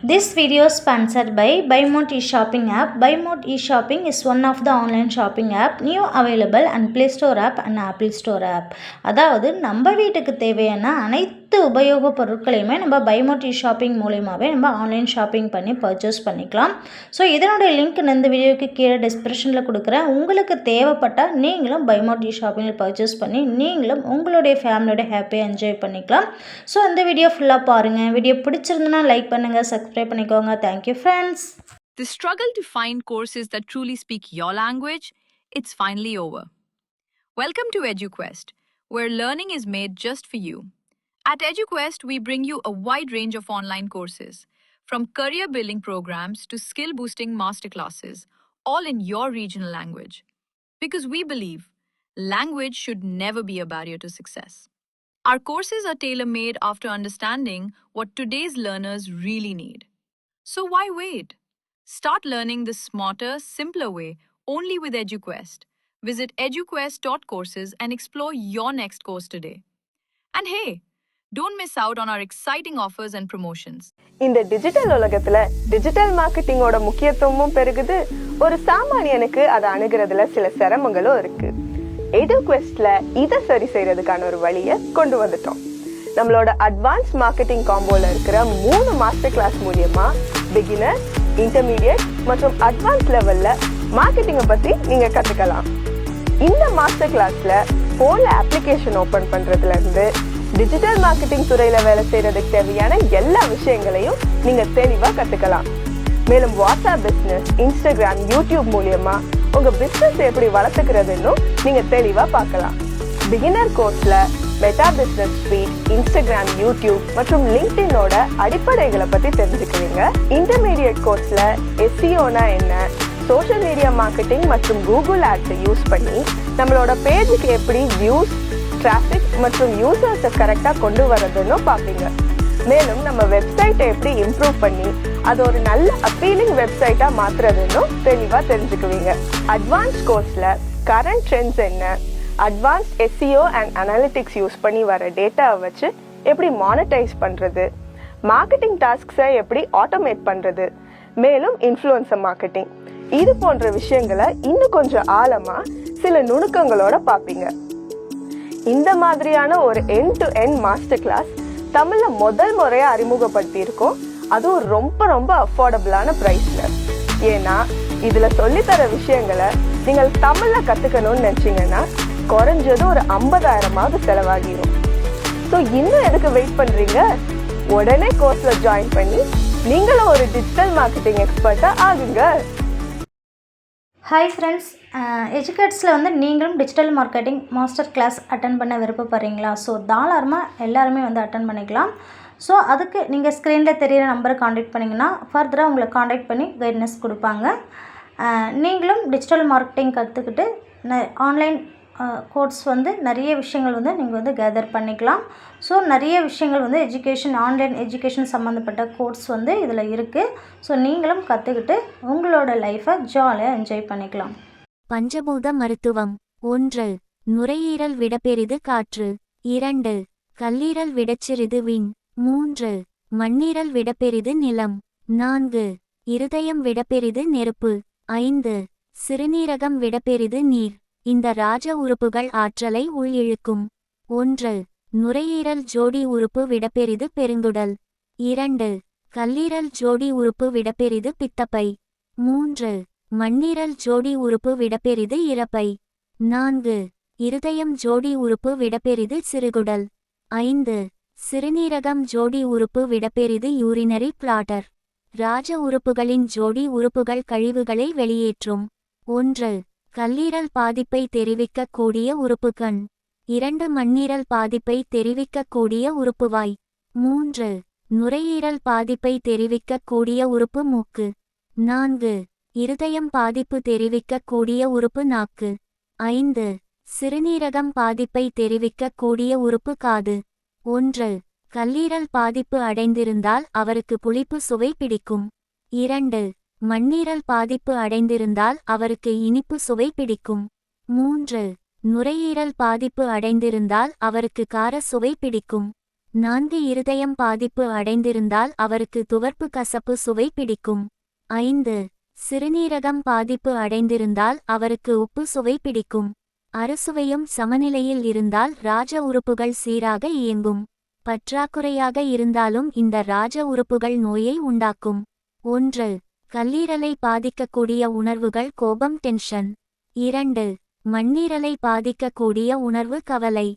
This video is sponsored by BuyMode e-shopping app. BuyMode e-shopping is one of the online shopping app new available on Play Store app and Apple Store app. அதாவது நம்ம வீட்டுக்கு தேவையான அனைத்து உபயோக பொருட்களையுமே நம்ம BuyMode e-shopping மூலமாவே நம்ம online shopping பண்ணி பர்ச்சேஸ் பண்ணிக்கலாம். ஸோ இதனுடைய லிங்க் இந்த வீடியோக்கு கீழே டிஸ்கிரிப்ஷனில் கொடுக்குறேன். உங்களுக்கு தேவைப்பட்டால் நீங்களும் BuyMode e-shoppingல பர்ச்சேஸ் பண்ணி நீங்களும் உங்களுடைய ஃபேமிலியோட ஹாப்பியாக என்ஜாய் பண்ணிக்கலாம். ஸோ இந்த வீடியோ ஃபுல்லாக பாருங்கள். வீடியோ பிடிச்சிருந்தனா லைக் பண்ணுங்கள், சப்ஸ்கிரைப் பண்ணிக்கோங்க. Thank you friends. The struggle to find courses that truly speak your language, it's finally over. Welcome to EduQuest, where learning is made just for you. At EduQuest, we bring you a wide range of online courses, from career building programs to skill boosting masterclasses, all in your regional language. Because we believe language should never be a barrier to success. Our courses are tailor-made after understanding what today's learners really need. So why wait? Start learning the smarter, simpler way only with EduQuest. Visit eduquest.courses and explore your next course today. And hey, don't miss out on our exciting offers and promotions. இந்த digital உலகத்துல digital மார்க்கெட்டிங்கோட முக்கியத்துவமும் பெருகுது. ஒரு சாமானியனுக்கு அதை அணுகிறதுல சில சிரமங்களும் இருக்கு. EduQuestல இதை சரி செய்யறதுக்கான ஒரு வழியை கொண்டு வந்துட்டோம். நம்மளோட அட்வான்ஸ் மார்க்கெட்டிங் காம்போல இருக்கிற 3 மாஸ்டர் கிளாஸ் மூலியமா பிகினர், இன்டர்மீடியட் மற்றும் அட்வான்ஸ் லெவல்ல மார்க்கெட்டிங்கை பத்தி நீங்க கத்துக்கலாம். இந்த மாஸ்டர் கிளாஸ்ல போன்ல அப்ளிகேஷன் ஓபன் பண்றதுல இருந்து டிஜிட்டல் மார்க்கெட்டிங் துறையில வேலை செய்யறதுக்கு தேவையான எல்லா விஷயங்களையும் நீங்க தெளிவா கத்துக்கலாம். மேலும் வாட்ஸ்அப் பிசினஸ், இன்ஸ்டாகிராம், யூடியூப் மூலியமா உங்க பிசினஸ் எப்படி வளர்த்துக்கிறதுன்னு நீங்க தெளிவா பார்க்கலாம். பிகினர் கோர்ஸ்ல Meta business suite, Instagram, YouTube மற்றும் லிங்க்டினோட அடிப்படைகளை பத்தி தெரிஞ்சுக்குவீங்க. இன்டர்மீடியட் கோர்ஸ்ல SEOனா என்ன, சோஷியல் மீடியா மார்க்கெட்டிங் மற்றும் கூகுள் ஆட்ஸை யூஸ் பண்ணி நம்மளோட பேஜுக்கு எப்படி வியூஸ், டிராஃபிக் மற்றும் யூசர்ஸை கரெக்டா கொண்டு வரதுன்னு பார்ப்பீங்க. மேலும் நம்ம வெப்சைட்டை எப்படி இம்ப்ரூவ் பண்ணி அது ஒரு நல்ல அப்பீலிங் வெப்சைட்டா மாத்துறதுன்னு தெளிவா தெரிஞ்சுக்குவீங்க. அட்வான்ஸ் கோர்ஸ்ல கரண்ட் ட்ரெண்ட்ஸ் என்ன, advance SEO and analytics use பண்ணி வர டேட்டாவை வச்சு எப்படி மானிட்டைஸ் பண்றது, மார்க்கெட்டிங் டாஸ்க்ஸை எப்படி ஆட்டோமேட் பண்றது, மேலும் இன்ஃப்ளூயன்சர் மார்க்கெட்டிங், இது போன்ற விஷயங்களை இன்னும் கொஞ்சம் ஆழமா சில நுணுக்கங்களோட பார்ப்பீங்க. இந்த மாதிரியான ஒரு end to end master class தமிழ்ல முதல் முறையா அறிமுகப்படுத்தி இருக்கோம். அதுவும் ரொம்ப ரொம்ப அஃபோர்டபுளான பிரைஸ்ல. ஏன்னா இதுல சொல்லித்தர விஷயங்களை நீங்கள் தமிழ்ல கத்துக்கணும்னு நினைச்சீங்கன்னா குறைஞ்சது ஒரு 50,000 செலவாகிடும். ஸோ இன்னும் எதுக்கு வெயிட் பண்றீங்க? உடனே கோர்ஸ்ல ஜாயின் பண்ணி நீங்களும் ஒரு டிஜிட்டல் மார்க்கெட்டிங் எக்ஸ்பர்ட்டா ஆகுங்க. ஹாய் ஃப்ரெண்ட்ஸ், எஜுகேட்ஸில் நீங்களும் digital marketing master class attend பண்ண விருப்பப்படுறீங்களா? ஸோ தாராளமாக எல்லாருமே அட்டன் பண்ணிக்கலாம். ஸோ அதுக்கு நீங்கள் ஸ்க்ரீனில் தெரியிற நம்பரை காண்டாக்ட் பண்ணிங்கன்னா ஃபர்தராக உங்களை காண்டாக்ட் பண்ணி கைட்னஸ் கொடுப்பாங்க. நீங்களும் டிஜிட்டல் மார்க்கெட்டிங் கற்றுக்கிட்டு ஆன்லைன் கோர்ஸ் நிறைய விஷயங்கள் நீங்கள் கேதர் பண்ணிக்கலாம். ஸோ நிறைய விஷயங்கள் எஜுகேஷன், ஆன்லைன் எஜுகேஷன் சம்மந்தப்பட்ட கோர்ஸ் இதில் இருக்குது. ஸோ நீங்களும் கற்றுக்கிட்டு உங்களோட லைஃப்பை ஜாலியாக என்ஜாய் பண்ணிக்கலாம். பஞ்சபூத மருத்துவம். 1. நுரையீரல் விடப்பெரிது காற்று. 2. கல்லீரல் விடச்சிறிது விண். 3. மண்ணீரல் விடப்பெரிது நிலம். 4. இருதயம் விடப்பெரிது நெருப்பு. 5. சிறுநீரகம் விடப்பெரிது நீர். இந்த ராஜ உறுப்புகள் ஆற்றலை உள்இழுக்கும். 1. நுரையீரல் ஜோடி உறுப்பு விடப்பெரிது பெருங்குடல். 2. கல்லீரல் ஜோடி உறுப்பு விடப்பெரிது பித்தப்பை. 3. மண்ணீரல் ஜோடி உறுப்பு விடப்பெரிது இரைப்பை. 4. இருதயம் ஜோடி உறுப்பு விடப்பெரிது சிறுகுடல். 5. சிறுநீரகம் ஜோடி உறுப்பு விடப்பெரிது யூரினரி பிளாட்டர். ராஜ உறுப்புகளின் ஜோடி உறுப்புகள் கழிவுகளை வெளியேற்றும். 1. கல்லீரல் பாதிப்பை தெரிவிக்கக்கூடிய உறுப்பு கண். 2. மண்ணீரல் பாதிப்பை தெரிவிக்கக்கூடிய உறுப்பு வாய். 3. நுரையீரல் பாதிப்பை தெரிவிக்கக்கூடிய உறுப்பு மூக்கு. 4. இருதயம் பாதிப்பு தெரிவிக்கக்கூடிய உறுப்பு நாக்கு. 5. சிறுநீரகம் பாதிப்பை தெரிவிக்கக்கூடிய உறுப்பு காது. 1. கல்லீரல் பாதிப்பு அடைந்திருந்தால் அவருக்கு புளிப்பு சுவை பிடிக்கும். 2. மண்ணீரல் பாதிப்பு அடைந்திருந்தால் அவருக்கு இனிப்பு சுவை பிடிக்கும். 3. நுரையீரல் பாதிப்பு அடைந்திருந்தால் அவருக்கு கார சுவை பிடிக்கும். 4 இருதயம் பாதிப்பு அடைந்திருந்தால் அவருக்கு துவர்ப்பு கசப்பு சுவை பிடிக்கும். 5 சிறுநீரகம் பாதிப்பு அடைந்திருந்தால் அவருக்கு உப்பு சுவை பிடிக்கும். அறுசுவையும் சமநிலையில் இருந்தால் ராஜ உறுப்புகள் சீராக இயங்கும். பற்றாக்குறையாக இருந்தாலும் இந்த ராஜ உறுப்புகள் நோயை உண்டாக்கும். 1 கல்லீரலை பாதிக்கக்கூடிய உணர்வுகள் கோபம் டென்ஷன். 2 மண்ணீரலை பாதிக்கக்கூடிய உணர்வு கவலை.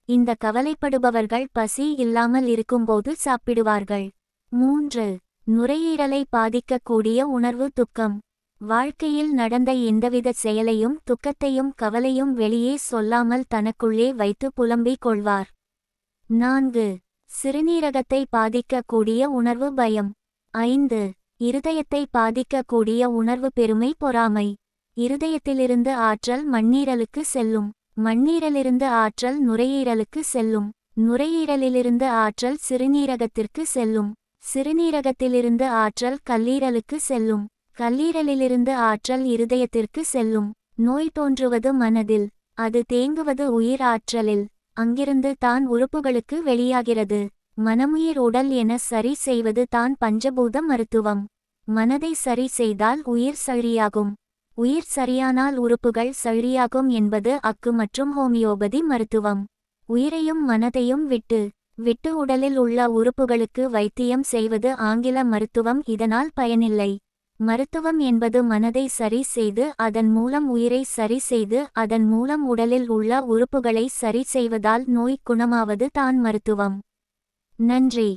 இந்த கவலைப்படுபவர்கள் பசி இல்லாமல் இருக்கும்போது சாப்பிடுவார்கள். 3 நுரையீரலை பாதிக்கக்கூடிய உணர்வு துக்கம். வாழ்க்கையில் நடந்த எந்தவித செயலையும் துக்கத்தையும் கவலையும் வெளியே சொல்லாமல் தனக்குள்ளே வைத்து புலம்பிக் கொள்வார். 4 சிறுநீரகத்தை பாதிக்கக்கூடிய உணர்வு பயம். 5 இருதயத்தை பாதிக்கக்கூடிய உணர்வு பெருமை பொறாமை. இருதயத்திலிருந்து ஆற்றல் மண்ணீரலுக்கு செல்லும். மண்ணீரலிருந்து ஆற்றல் நுரையீரலுக்கு செல்லும். நுரையீரலிலிருந்து ஆற்றல் சிறுநீரகத்திற்கு செல்லும். சிறுநீரகத்திலிருந்து ஆற்றல் கல்லீரலுக்கு செல்லும். கல்லீரலிலிருந்து ஆற்றல் இருதயத்திற்கு செல்லும். நோய் தோன்றுவது மனதில், அது தேங்குவது உயிர் ஆற்றலில். அங்கிருந்து தான் உறுப்புகளுக்கு வெளியாகிறது. மனமுயிர் உடல் என சரி செய்வது தான் பஞ்சபூத மருத்துவம். மனதை சரி செய்தால் உயிர் சரியாகும். உயிர் சரியானால் உறுப்புகள் சரியாகும் என்பது அக்கு மற்றும் ஹோமியோபதி மருத்துவம். உயிரையும் மனதையும் விட்டு உடலில் உள்ள உறுப்புகளுக்கு வைத்தியம் செய்வது ஆங்கில மருத்துவம். இதனால் பயனில்லை. மருத்துவம் என்பது மனதை சரி செய்து அதன் மூலம் உயிரை சரி செய்து அதன் மூலம் உடலில் உள்ள உறுப்புகளை சரி செய்வதால் நோய் குணமாவது தான் மருத்துவம். நன்றி.